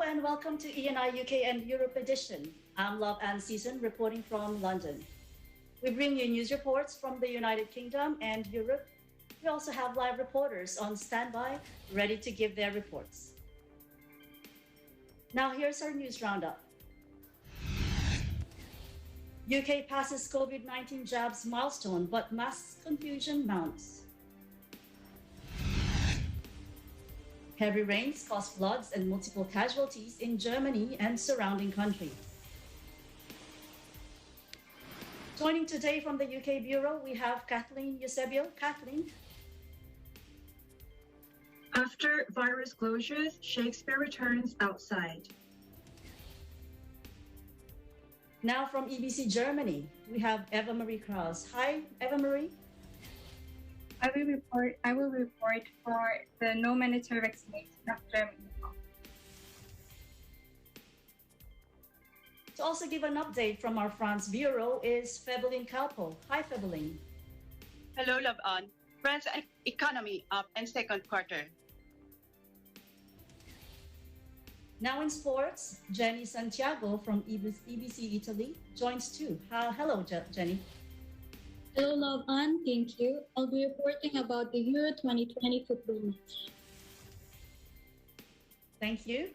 and welcome to ENI UK and Europe edition. I'm Love Ann Season reporting from London. We bring you news reports from the United Kingdom and Europe. We also have live reporters on standby, ready to give their reports. Now here's our news roundup. UK passes COVID-19 jabs milestone, but mass confusion mounts. Heavy rains caused floods and multiple casualties in Germany and surrounding countries. Joining today from the UK Bureau, we have Kathleen Eusebio. Kathleen. After virus closures, Shakespeare returns outside. Now from EBC Germany, we have Eva Marie Kraus. Hi, Eva Marie. I will report for the no mandatory vaccination of Germany. To also give an update from our France Bureau is Febelin Calpo. Hi, Febelin. Hello, Love On. France economy up in second quarter. Now in sports, Jenny Santiago from EBC Italy joins too. Hello, Jenny. Hello, Love Ann. Thank you. I'll be reporting about the Euro 2020 football match. Thank you.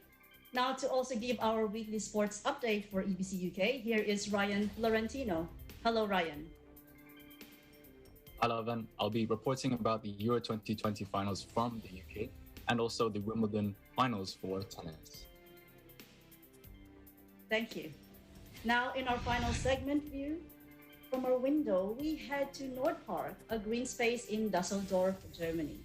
Now to also give our weekly sports update for EBC UK, here is Ryan Florentino. Hello, Ryan. Hello, Evan. I'll be reporting about the Euro 2020 finals from the UK and also the Wimbledon finals for tennis. Thank you. Now in our final segment view, from our window, we head to Nordpark, a green space in Dusseldorf, Germany.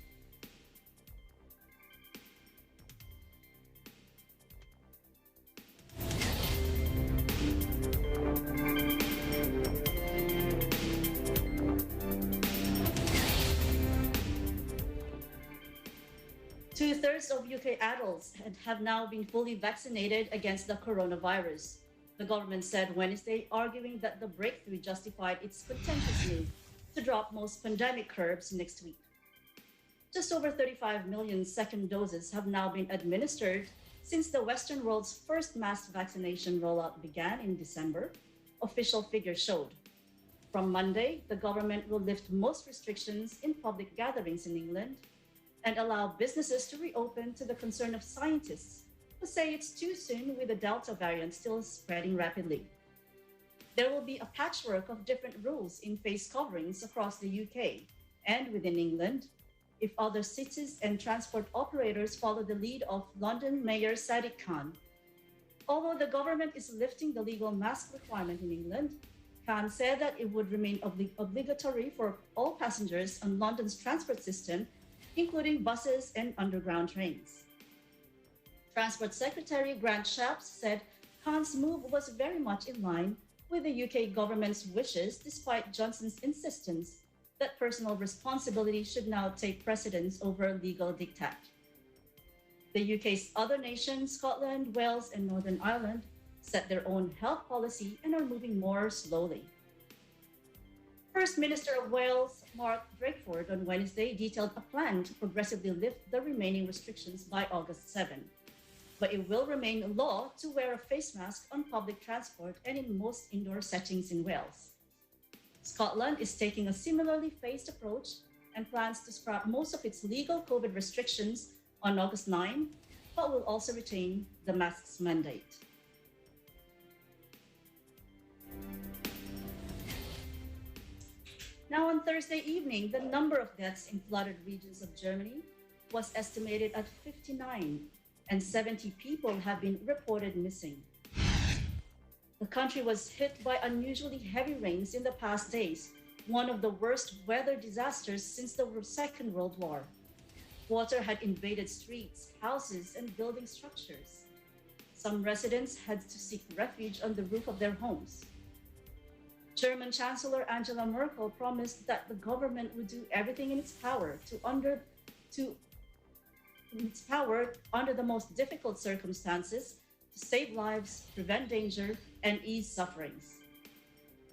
Two-thirds of UK adults have now been fully vaccinated against the coronavirus. The government said Wednesday, arguing that the breakthrough justified its contentious move to drop most pandemic curbs next week. Just over 35 million second doses have now been administered since the Western world's first mass vaccination rollout began in December, official figures showed. From Monday, the government will lift most restrictions in public gatherings in England and allow businesses to reopen to the concern of scientists who say it's too soon with the Delta variant still spreading rapidly. There will be a patchwork of different rules in face coverings across the UK and within England if other cities and transport operators follow the lead of London Mayor Sadiq Khan. Although the government is lifting the legal mask requirement in England, Khan said that it would remain obligatory for all passengers on London's transport system, including buses and underground trains. Transport Secretary Grant Shapps said Khan's move was very much in line with the UK government's wishes, despite Johnson's insistence that personal responsibility should now take precedence over legal diktat. The UK's other nations, Scotland, Wales, and Northern Ireland, set their own health policy and are moving more slowly. First Minister of Wales, Mark Drakeford, on Wednesday detailed a plan to progressively lift the remaining restrictions by August 7. But it will remain law to wear a face mask on public transport and in most indoor settings in Wales. Scotland is taking a similarly phased approach and plans to scrap most of its legal COVID restrictions on August 9, but will also retain the masks mandate. Now on Thursday evening, the number of deaths in flooded regions of Germany was estimated at 59, and 70 people have been reported missing. The country was hit by unusually heavy rains in the past days, one of the worst weather disasters since the Second World War. Water had invaded streets, houses, and building structures. Some residents had to seek refuge on the roof of their homes. German Chancellor Angela Merkel promised that the government would do everything in its power under the most difficult circumstances to save lives, prevent danger, and ease sufferings.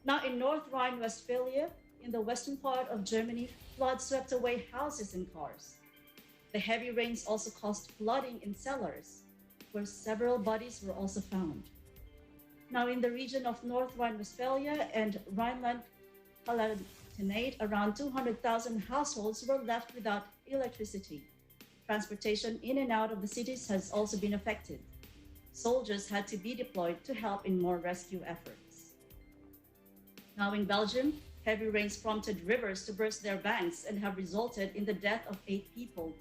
Now in North Rhine-Westphalia, in the western part of Germany, floods swept away houses and cars. The heavy rains also caused flooding in cellars. where several bodies were also found. Now, in the region of North Rhine-Westphalia and Rhineland-Palatinate, around 200,000 households were left without electricity. Transportation in and out of the cities has also been affected. Soldiers had to be deployed to help in more rescue efforts. Now in Belgium, heavy rains prompted rivers to burst their banks and have resulted in the death of 8 people.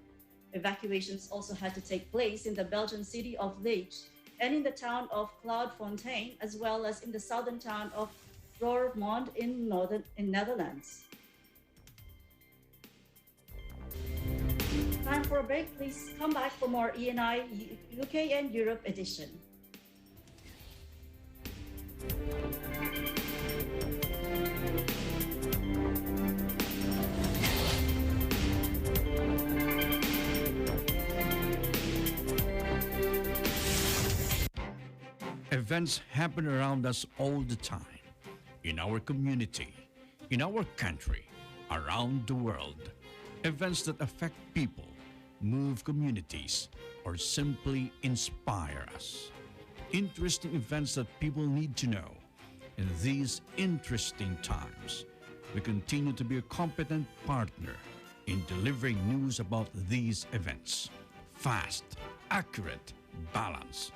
Evacuations also had to take place in the Belgian city of Liege and in the town of Cloudfontein, as well as in the southern town of Roermond in Netherlands. Time for a break. Please come back for more ENI UK and Europe edition. Events happen around us all the time, in our community, in our country, around the world. Events that affect people, move communities, or simply inspire us. Interesting events that people need to know. In these interesting times, we continue to be a competent partner in delivering news about these events. Fast, accurate, balanced,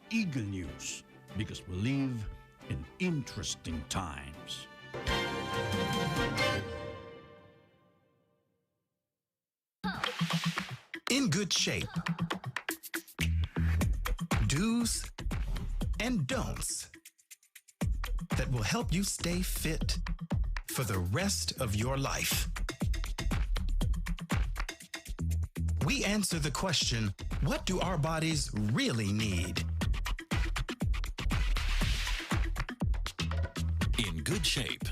eagle news, because we live in interesting times. In good shape. Do's and don'ts that will help you stay fit for the rest of your life. We answer the question, what do our bodies really need? In good shape.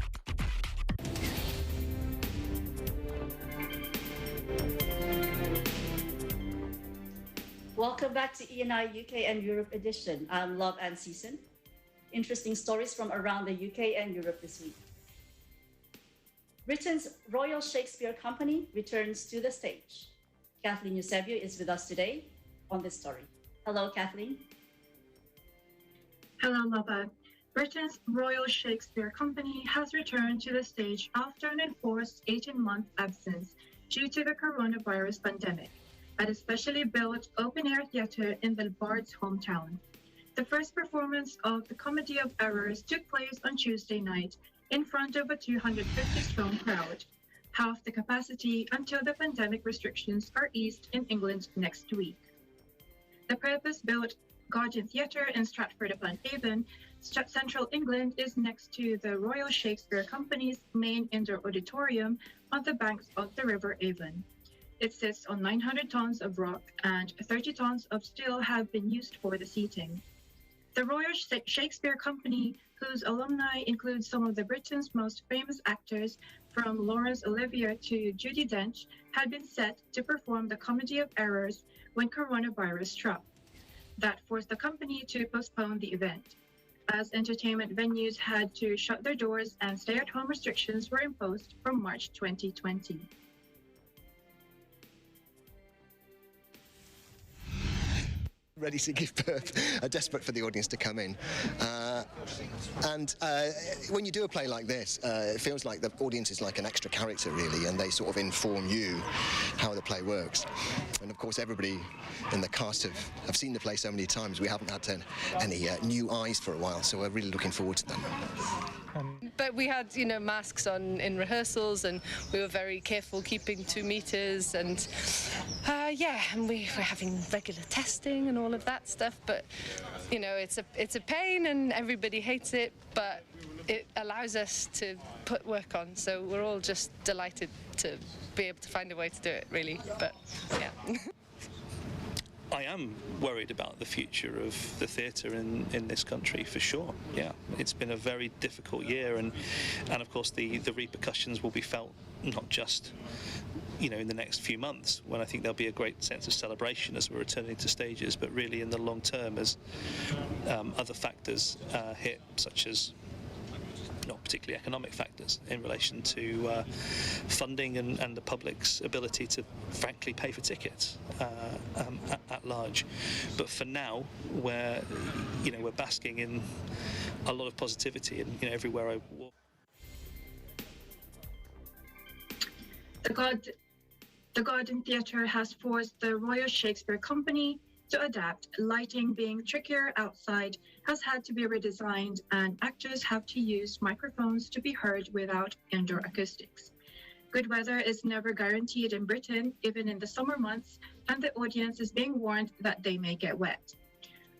Welcome back to ENI UK and Europe edition. I'm Love and Season. Interesting stories from around the UK and Europe this week. Britain's Royal Shakespeare Company returns to the stage. Kathleen Eusebio is with us today on this story. Hello, Kathleen. Hello, Lava. Britain's Royal Shakespeare Company has returned to the stage after an enforced 18-month absence due to the coronavirus pandemic at a specially built open-air theatre in the Bard's hometown. The first performance of The Comedy of Errors took place on Tuesday night in front of a 250-strong crowd, half the capacity until the pandemic restrictions are eased in England next week. The purpose-built Guardian Theatre in Stratford-upon-Avon, Central England, is next to the Royal Shakespeare Company's main indoor auditorium on the banks of the River Avon. It sits on 900 tons of rock and 30 tons of steel have been used for the seating. The Royal Shakespeare Company, whose alumni include some of Britain's most famous actors, from Laurence Olivier to Judi Dench, had been set to perform The Comedy of Errors when coronavirus struck. That forced the company to postpone the event, as entertainment venues had to shut their doors and stay-at-home restrictions were imposed from March 2020. Ready to give birth, desperate for the audience to come in. When you do a play like this, it feels like the audience is like an extra character, really, and they sort of inform you how the play works. And of course, everybody in the cast have seen the play so many times, we haven't had any new eyes for a while, so we're really looking forward to them. But we had, masks on in rehearsals, and we were very careful keeping 2 meters, and and we were having regular testing and all of that stuff. But it's a pain, and everybody hates it, but it allows us to put work on. So we're all just delighted to be able to find a way to do it, really. But yeah. I am worried about the future of the theatre in this country, for sure. Yeah, it's been a very difficult year, and of course the repercussions will be felt not just in the next few months, when I think there'll be a great sense of celebration as we're returning to stages, but really in the long term as other factors hit, such as not particularly economic factors in relation to funding and the public's ability to frankly pay for tickets at large. But for now, we're basking in a lot of positivity, and everywhere I walk. The Garden Theatre has forced the Royal Shakespeare Company to adapt. Lighting being trickier outside has had to be redesigned, and actors have to use microphones to be heard without indoor acoustics. Good weather is never guaranteed in Britain, even in the summer months, and the audience is being warned that they may get wet.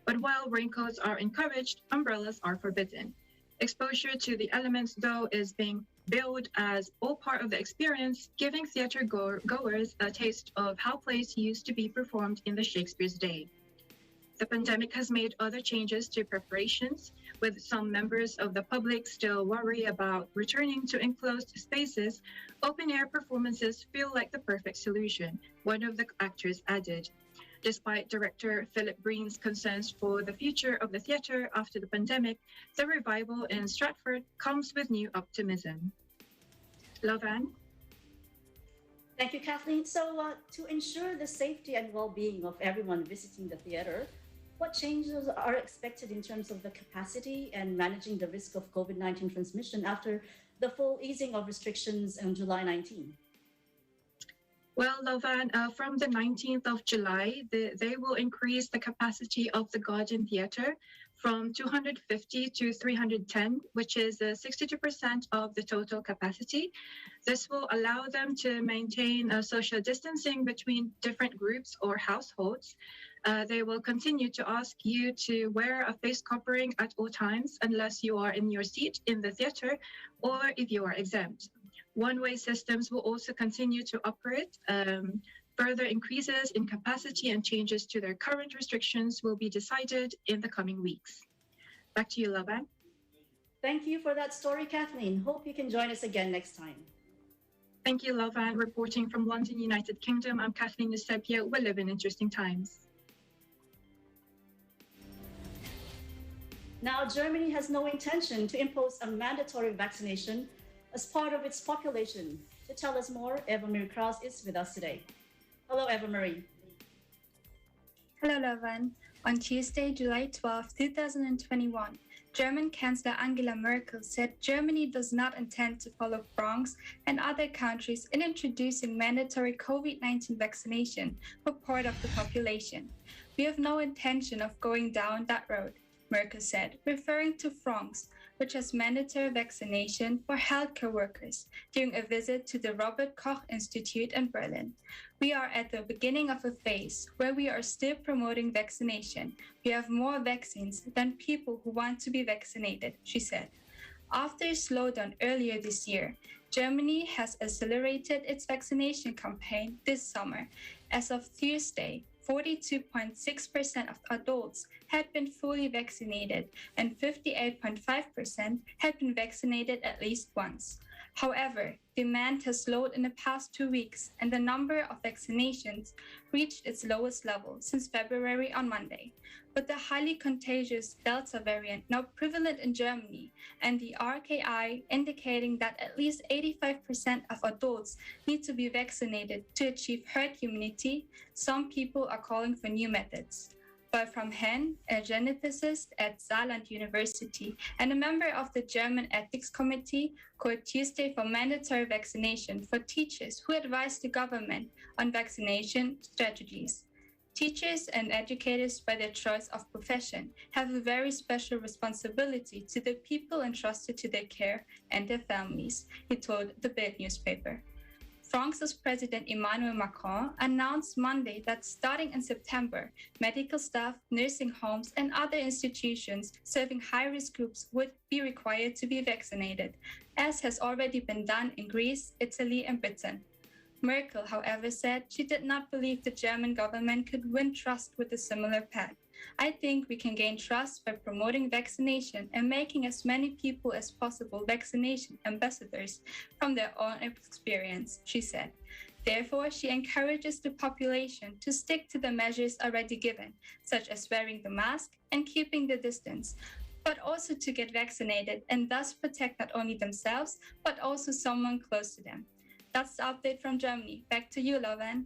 But while raincoats are encouraged, umbrellas are forbidden. Exposure to the elements, though, is being billed as all part of the experience, giving theatre goers a taste of how plays used to be performed in the Shakespeare's day. The pandemic has made other changes to preparations, with some members of the public still worry about returning to enclosed spaces. Open-air performances feel like the perfect solution, one of the actors added. Despite director Philip Breen's concerns for the future of the theatre after the pandemic, the revival in Stratford comes with new optimism. Lovan? Thank you, Kathleen. So, to ensure the safety and well-being of everyone visiting the theatre, what changes are expected in terms of the capacity and managing the risk of COVID-19 transmission after the full easing of restrictions on July 19? Well, Lovan, from the 19th of July, they will increase the capacity of the Garden Theatre from 250 to 310, which is 62% of the total capacity. This will allow them to maintain social distancing between different groups or households. They will continue to ask you to wear a face covering at all times unless you are in your seat in the theatre or if you are exempt. One-way systems will also continue to operate. Further increases in capacity and changes to their current restrictions will be decided in the coming weeks. Back to you, Laban. Thank you for that story, Kathleen. Hope you can join us again next time. Thank you, Lavan. Reporting from London, United Kingdom, I'm Kathleen Eusebio. We live in interesting times. Now, Germany has no intention to impose a mandatory vaccination as part of its population. To tell us more, Eva Marie Krause is with us today. Hello, Eva Marie. Hello, Lovan. On Tuesday, July 12, 2021, German Chancellor Angela Merkel said Germany does not intend to follow France and other countries in introducing mandatory COVID-19 vaccination for part of the population. We have no intention of going down that road, Merkel said, referring to France, which has mandatory vaccination for healthcare workers during a visit to the Robert Koch Institute in Berlin. We are at the beginning of a phase where we are still promoting vaccination. We have more vaccines than people who want to be vaccinated, she said. After a slowdown earlier this year, Germany has accelerated its vaccination campaign this summer. As of Tuesday, 42.6% of adults had been fully vaccinated and 58.5% had been vaccinated at least once. However, demand has slowed in the past 2 weeks, and the number of vaccinations reached its lowest level since February on Monday. But the highly contagious Delta variant now prevalent in Germany, and the RKI indicating that at least 85% of adults need to be vaccinated to achieve herd immunity, some people are calling for new methods. Wolfram Henn, a geneticist at Saarland University and a member of the German Ethics Committee, called Tuesday for mandatory vaccination for teachers who advise the government on vaccination strategies. Teachers and educators, by their choice of profession, have a very special responsibility to the people entrusted to their care and their families, he told the Bild newspaper. France's President Emmanuel Macron announced Monday that starting in September, medical staff, nursing homes, and other institutions serving high-risk groups would be required to be vaccinated, as has already been done in Greece, Italy, and Britain. Merkel, however, said she did not believe the German government could win trust with a similar path. I think we can gain trust by promoting vaccination and making as many people as possible vaccination ambassadors from their own experience, she said. Therefore, she encourages the population to stick to the measures already given, such as wearing the mask and keeping the distance, but also to get vaccinated and thus protect not only themselves, but also someone close to them. That's the update from Germany. Back to you, Lovan.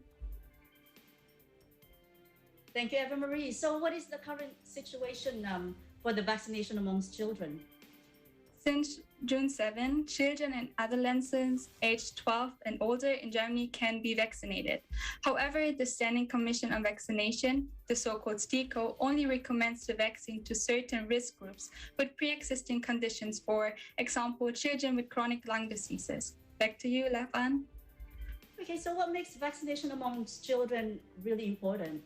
Thank you, Eva Marie. So, what is the current situation for the vaccination amongst children? Since June 7, children and adolescents aged 12 and older in Germany can be vaccinated. However, the Standing Commission on Vaccination, the so-called STIKO, only recommends the vaccine to certain risk groups with pre-existing conditions, for example, children with chronic lung diseases. Back to you, Levan. Okay, so what makes vaccination amongst children really important?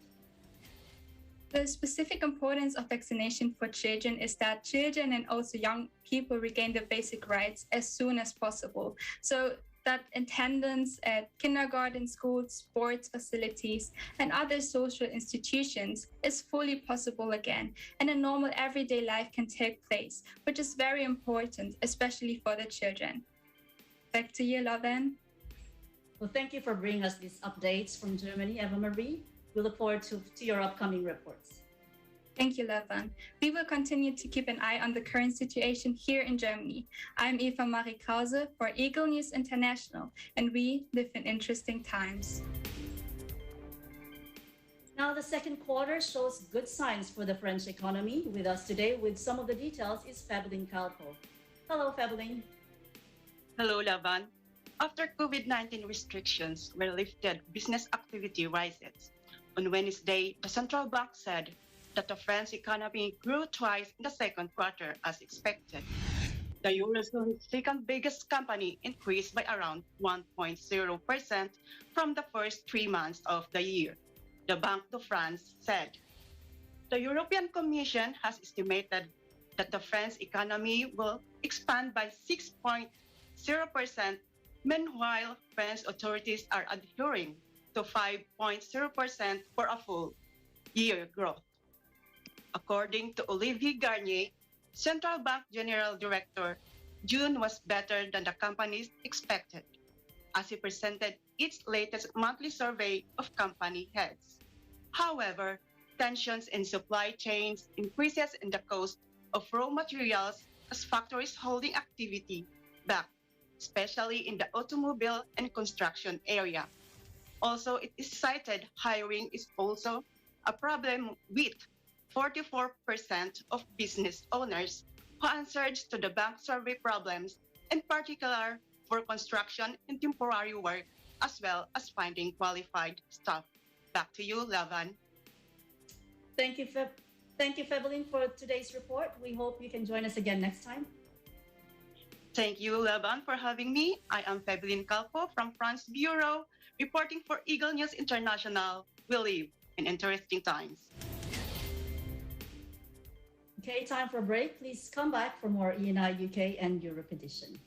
The specific importance of vaccination for children is that children and also young people regain their basic rights as soon as possible. So that attendance at kindergarten, schools, sports facilities, and other social institutions is fully possible again, and a normal everyday life can take place, which is very important, especially for the children. Back to you, Loven. Well, thank you for bringing us these updates from Germany, Eva Marie. We look forward to your upcoming reports. Thank you, Levan. We will continue to keep an eye on the current situation here in Germany. I'm Eva Marie Krause for Eagle News International, and we live in interesting times. Now, the second quarter shows good signs for the French economy. With us today with some of the details is Fabeline Calpo. Hello, Fabeline. Hello, Lavan. After COVID-19 restrictions were lifted, business activity rises. On Wednesday, the central bank said that the French economy grew twice in the second quarter as expected. The Eurozone's second biggest company increased by around 1.0% from the first 3 months of the year, the Banque de France said. The European Commission has estimated that the French economy will expand by 6.0%. Meanwhile, French authorities are adhering to 5.0% for a full year growth. According to Olivier Garnier, Central Bank General Director, June was better than the companies expected, as he presented its latest monthly survey of company heads. However, tensions in supply chains, increases in the cost of raw materials as factories holding activity back, especially in the automobile and construction area. Also, it is cited hiring is also a problem, with 44% of business owners who answered to the bank survey problems, in particular for construction and temporary work, as well as finding qualified staff. Back to you, Lavan. Thank you, Fabeline, for today's report. We hope you can join us again next time. Thank you, Laban, for having me. I am Fabeline Calpo from France Bureau, reporting for Eagle News International. We live in interesting times. Okay, time for a break. Please come back for more ENI UK and Europe edition.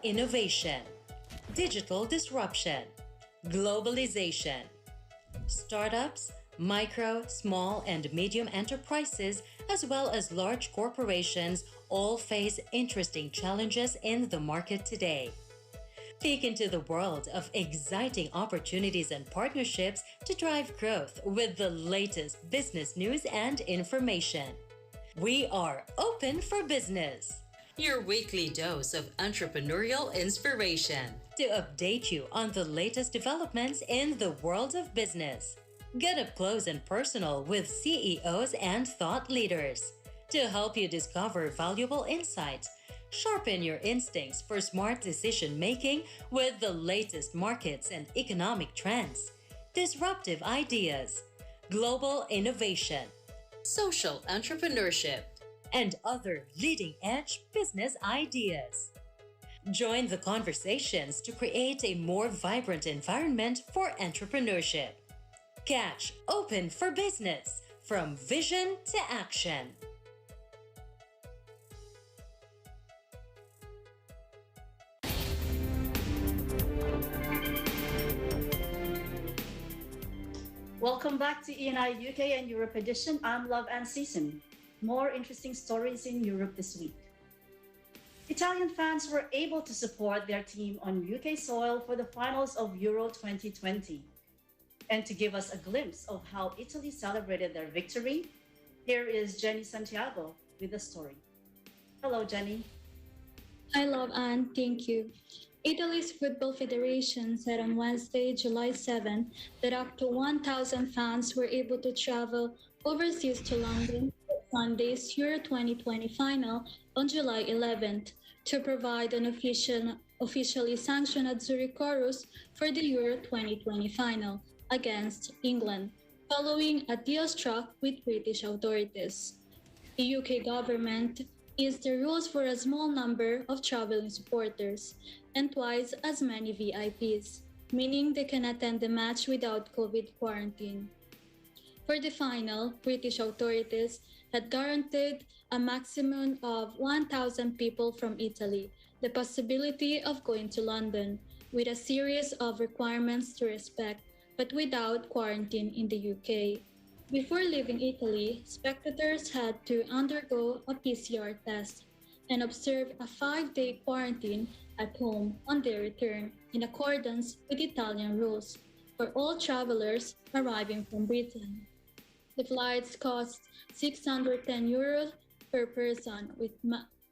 Innovation, digital disruption, globalization. Startups, micro, small, and medium enterprises, as well as large corporations, all face interesting challenges in the market today. Peek into the world of exciting opportunities and partnerships to drive growth with the latest business news and information. We are open for business. Your weekly dose of entrepreneurial inspiration to update you on the latest developments in the world of business. Get up close and personal with CEOs and thought leaders to help you discover valuable insights, sharpen your instincts for smart decision making with the latest markets and economic trends, disruptive ideas, global innovation, social entrepreneurship, and other leading-edge business ideas. Join the conversations to create a more vibrant environment for entrepreneurship. Catch Open for Business, from vision to action. Welcome back to ENI UK and Europe edition. I'm Love and Season. More interesting stories in Europe this week. Italian fans were able to support their team on UK soil for the finals of Euro 2020. And to give us a glimpse of how Italy celebrated their victory, here is Jenny Santiago with the story. Hello, Jenny. I love Anne, thank you. Italy's Football Federation said on Wednesday, July 7, that up to 1,000 fans were able to travel overseas to London for Sunday's Euro 2020 final on July 11th to provide an officially sanctioned Zurich chorus for the Euro 2020 final against England, following a deal struck with British authorities. The UK government is the rules for a small number of traveling supporters and twice as many VIPs, meaning they can attend the match without COVID quarantine. For the final, British authorities had guaranteed a maximum of 1,000 people from Italy the possibility of going to London, with a series of requirements to respect, but without quarantine in the UK. Before leaving Italy, spectators had to undergo a PCR test and observe a 5-day quarantine at home on their return in accordance with Italian rules for all travelers arriving from Britain. The flights cost €610 per person,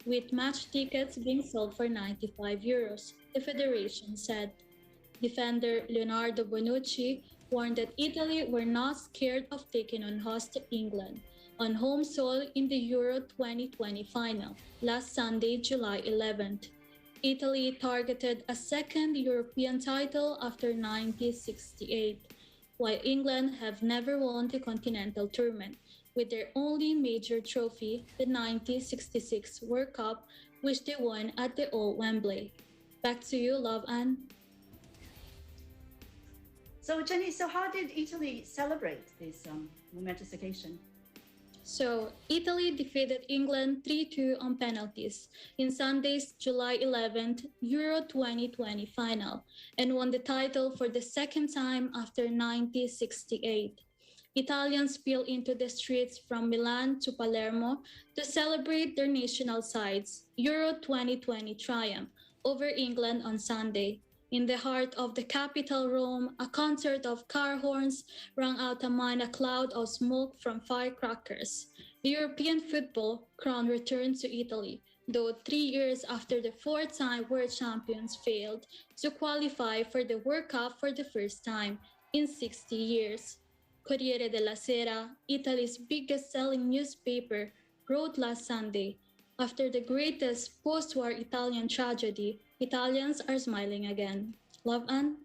with match tickets being sold for €95, the federation said. Defender Leonardo Bonucci warned that Italy were not scared of taking on host England on home soil in the Euro 2020 final last Sunday, July 11th. Italy targeted a second European title after 1968, while England have never won the continental tournament, with their only major trophy, the 1966 World Cup, which they won at the old Wembley. Back to you, Love Anne. So, Jenny, how did Italy celebrate this momentous occasion? So, Italy defeated England 3-2 on penalties in Sunday's July 11th Euro 2020 final and won the title for the second time after 1968. Italians spilled into the streets from Milan to Palermo to celebrate their national side's Euro 2020 triumph over England on Sunday. In the heart of the capital, Rome, a concert of car horns rang out among a cloud of smoke from firecrackers. The European football crown returned to Italy, though 3 years after the four-time world champions failed to qualify for the World Cup for the first time in 60 years. Corriere della Sera, Italy's biggest-selling newspaper, wrote last Sunday, after the greatest post-war Italian tragedy, Italians are smiling again. Love, Anne?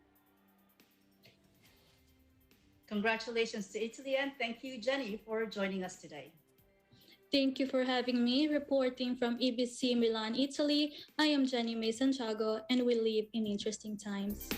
Congratulations to Italy, and thank you, Jenny, for joining us today. Thank you for having me. Reporting from EBC Milan, Italy, I am Jenny May Santiago, and we live in interesting times.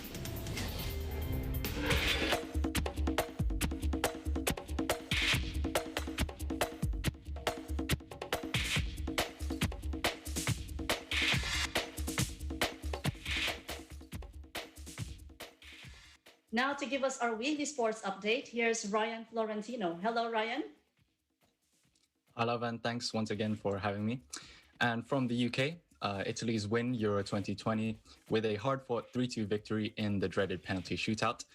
Now to give us our weekly sports update, here's Ryan Florentino. Hello, Ryan. Hello, Van. Thanks once again for having me. And from the UK, Italy's win Euro 2020 with a hard-fought 3-2 victory in the dreaded penalty shootout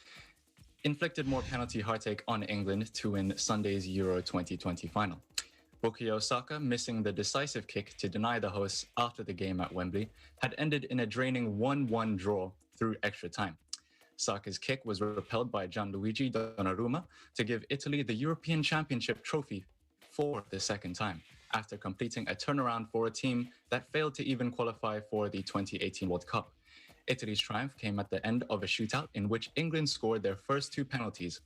inflicted more penalty heartache on England to win Sunday's Euro 2020 final. Bukayo Saka missing the decisive kick to deny the hosts after the game at Wembley had ended in a draining 1-1 draw through extra time. Saka's kick was repelled by Gianluigi Donnarumma to give Italy the European Championship trophy for the second time, after completing a turnaround for a team that failed to even qualify for the 2018 World Cup. Italy's triumph came at the end of a shootout in which England scored their first two penalties,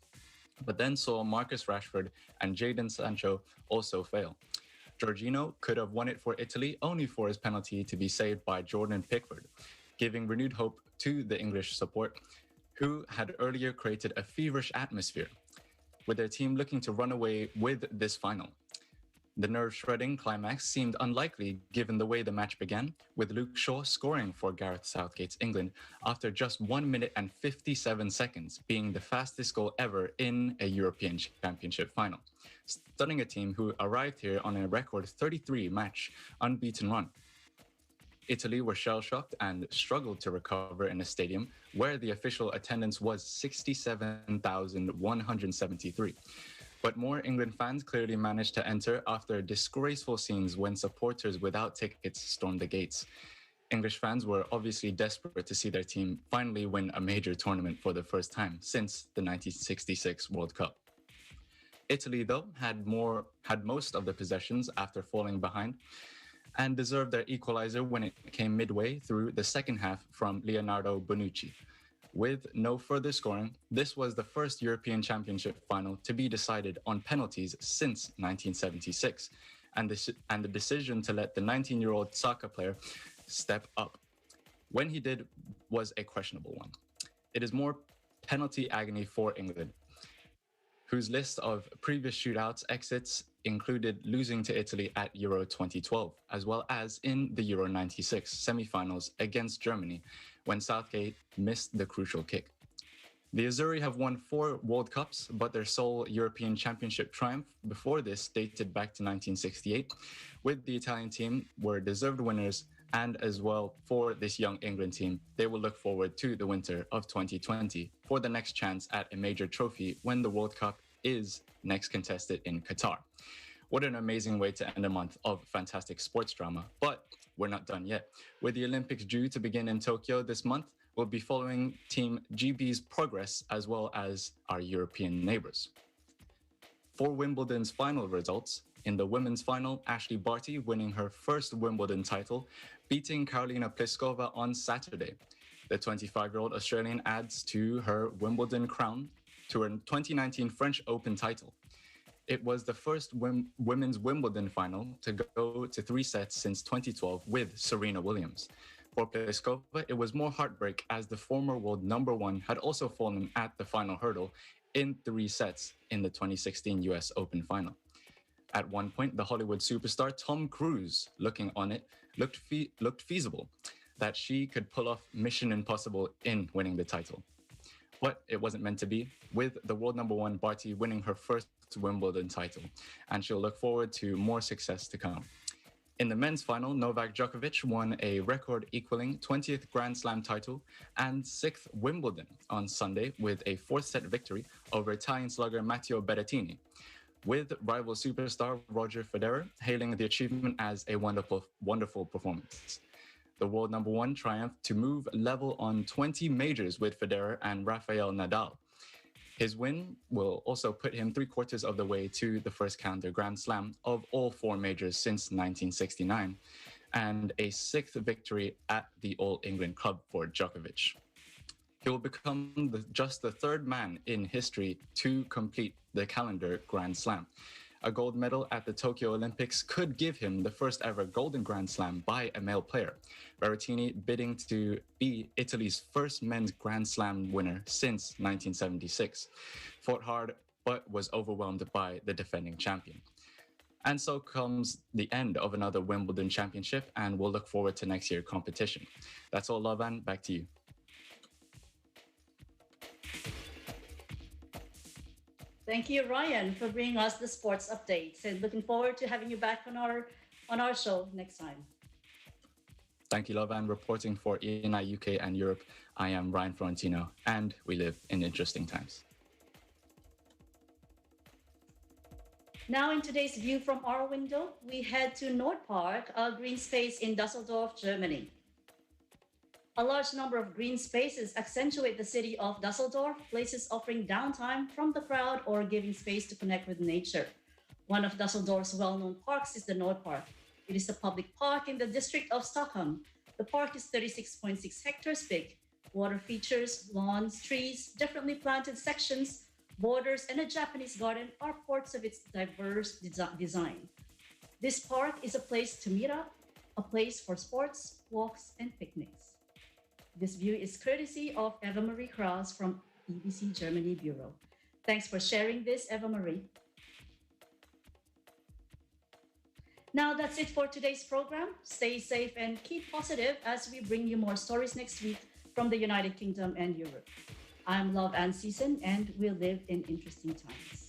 but then saw Marcus Rashford and Jadon Sancho also fail. Jorginho could have won it for Italy, only for his penalty to be saved by Jordan Pickford, giving renewed hope to the English support, who had earlier created a feverish atmosphere, with their team looking to run away with this final. The nerve-shredding climax seemed unlikely given the way the match began, with Luke Shaw scoring for Gareth Southgate's England after just 1 minute and 57 seconds, being the fastest goal ever in a European Championship final, stunning a team who arrived here on a record 33-match unbeaten run. Italy were shell-shocked and struggled to recover in a stadium where the official attendance was 67,173. But more England fans clearly managed to enter after disgraceful scenes when supporters without tickets stormed the gates. English fans were obviously desperate to see their team finally win a major tournament for the first time since the 1966 World Cup. Italy, though, had most of the possessions after falling behind and deserved their equalizer when it came midway through the second half from Leonardo Bonucci. With no further scoring, this was the first European Championship final to be decided on penalties since 1976, and the decision to let the 19-year-old soccer player step up when he did was a questionable one. It is more penalty agony for England, whose list of previous shootouts exits included losing to Italy at Euro 2012, as well as in the Euro 96 semi-finals against Germany, when Southgate missed the crucial kick. The Azzurri have won 4 World Cups, but their sole European Championship triumph before this dated back to 1968, with the Italian team were deserved winners, and as well for this young England team, they will look forward to the winter of 2020 for the next chance at a major trophy when the World Cup is next contested in Qatar. What an amazing way to end a month of fantastic sports drama, but we're not done yet. With the Olympics due to begin in Tokyo this month, we'll be following Team GB's progress as well as our European neighbors. For Wimbledon's final results, in the women's final, Ashley Barty winning her first Wimbledon title, beating Karolina Pliskova on Saturday. The 25-year-old Australian adds to her Wimbledon crown to her 2019 French Open title. It was the first women's Wimbledon final to go to 3 sets since 2012 with Serena Williams. For Pliskova, it was more heartbreak as the former world number 1 had also fallen at the final hurdle in 3 sets in the 2016 US Open final. At one point, the Hollywood superstar Tom Cruise, looking on it, looked feasible that she could pull off Mission Impossible in winning the title. But it wasn't meant to be, with the world number 1 Barty winning her first Wimbledon title, and she'll look forward to more success to come. In the men's final, Novak Djokovic won a record-equaling 20th Grand Slam title and 6th Wimbledon on Sunday with a 4th-set victory over Italian slugger Matteo Berrettini, with rival superstar Roger Federer hailing the achievement as a wonderful performance. The world number 1 triumphed to move level on 20 majors with Federer and Rafael Nadal. His win will also put him 3/4 of the way to the first calendar Grand Slam of all 4 majors since 1969, and a 6th victory at the All England Club for Djokovic. He will become just the 3rd man in history to complete the calendar Grand Slam. A gold medal at the Tokyo Olympics could give him the first ever golden Grand Slam by a male player, Berrettini bidding to be Italy's first men's Grand Slam winner since 1976. Fought hard, but was overwhelmed by the defending champion. And so comes the end of another Wimbledon championship, and we'll look forward to next year's competition. That's all, Lovan, back to you. Thank you, Ryan, for bringing us the sports updates, and looking forward to having you back on our show next time. Thank you, Lovan. Reporting for ENI UK and Europe, I am Ryan Florentino, and we live in interesting times. Now in today's View from Our Window, we head to Nordpark, a green space in Dusseldorf, Germany. A large number of green spaces accentuate the city of Dusseldorf, places offering downtime from the crowd or giving space to connect with nature. One of Dusseldorf's well-known parks is the Nordpark. It is a public park in the district of Stockholm. The park is 36.6 hectares big. Water features, lawns, trees, differently planted sections, borders, and a Japanese garden are parts of its diverse design. This park is a place to meet up, a place for sports, walks, and picnics. This view is courtesy of Eva Marie Kraus from EBC Germany Bureau. Thanks for sharing this, Eva Marie. Now that's it for today's program. Stay safe and keep positive as we bring you more stories next week from the United Kingdom and Europe. I'm Love Ann Season, and we'll live in interesting times.